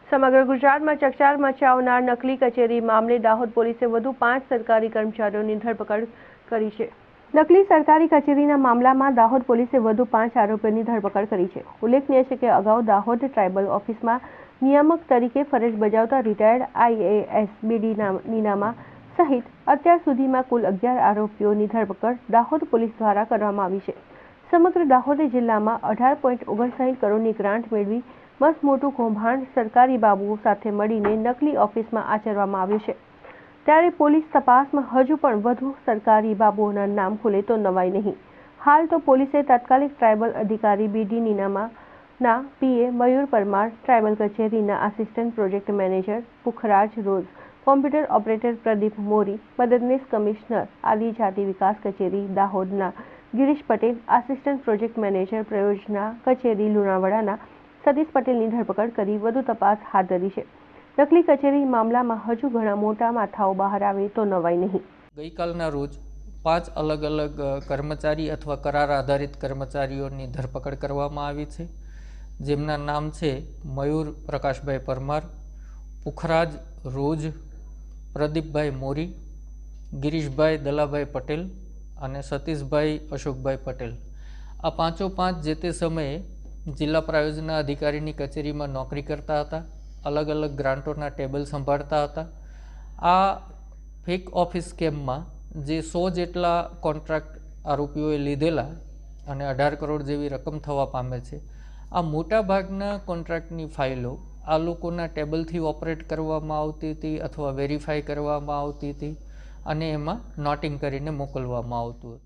સમગ્ર ગુજરાતમાં ચકચાર મચાવનાર નકલી કચેરી મામલે દાહોદ પોલીસે વધુ 5 સરકારી કર્મચારીઓની ધરપકડ કરી છે। નકલી સરકારી કચેરીના મામલામાં દાહોદ પોલીસે વધુ 5 આરોપીઓની ધરપકડ કરી છે। ઉલ્લેખનીય છે કે અગાઉ દાહોદ ટ્રાઇબલ ઓફિસમાં નિયામક તરીકે ફરજ બજાવતા રિટાયર્ડ આઈએએસ બીડી નીનામા સહિત અત્યાર સુધીમાં કુલ 11 આરોપીઓની ધરપકડ દાહોદ પોલીસ દ્વારા કરવામાં આવી છે। સમગ્ર દાહોદ જિલ્લામાં 18.59 કરોડની ગ્રાન્ટ મેળવી મસ્ત મોટું કૌભાંડ સરકારી બાબુઓ સાથે મળીને નકલી ઓફિસમાં આચરવામાં આવ્યું છે। ત્યારે પોલીસ તપાસમાં હજુ પણ વધુ સરકારી બાબુઓના નામ ખુલે તો નવાઈ નહીં। હાલ તો પોલીસે તાત્કાલિક ટ્રાઇબલ અધિકારી B D PA Mayur Parmar, tribal કચેરીના assistant project manager Pukhraj Roz, computer operator Pradeep Mori, મદદનીશ કમિશનર આદિજાતિ વિકાસ કચેરી દાહોદના Girish Patel, assistant project manager પ્રયોજના કચેરી લુણાવાડાના સતીશ પટેલની ધરપકડ કરી વધુ તપાસ હાથ ધરી છે। નકલી કચેરી મામલામાં હજુ ઘણા મોટા માથાઓ બહાર આવે તો નવાઈ નહીં। ગઈકાલના રોજ 5 અલગ અલગ કર્મચારી અથવા કરાર આધારિત કર્મચારીઓની ધરપકડ કરવામાં આવી છે, જેમના નામ છે મયુર પ્રકાશભાઈ પરમાર, પુખરાજ રોજ, પ્રદીપભાઈ મોરી, ગિરીશભાઈ દલાભાઈ પટેલ અને સતીશભાઈ અશોકભાઈ પટેલ। આ 5 જે તે સમયે જિલ્લા પ્રાયોજના અધિકારીની કચેરીમાં નોકરી કરતા હતા, અલગ અલગ ગ્રાન્ટોના ટેબલ સંભાળતા હતા। આ ફેક ઓફિસ સ્કેમમાં જે 100 જેટલા કોન્ટ્રાક્ટ આરોપીઓએ લીધેલા અને 18 કરોડ જેવી રકમ થવા પામે છે। આ મોટા ભાગના કોન્ટ્રાક્ટની ફાઇલો આ લોકોના ટેબલથી ઓપરેટ કરવામાં આવતી હતી અથવા વેરીફાઈ કરવામાં આવતી હતી અને એમાં નોટિંગ કરીને મોકલવામાં આવતું હતું।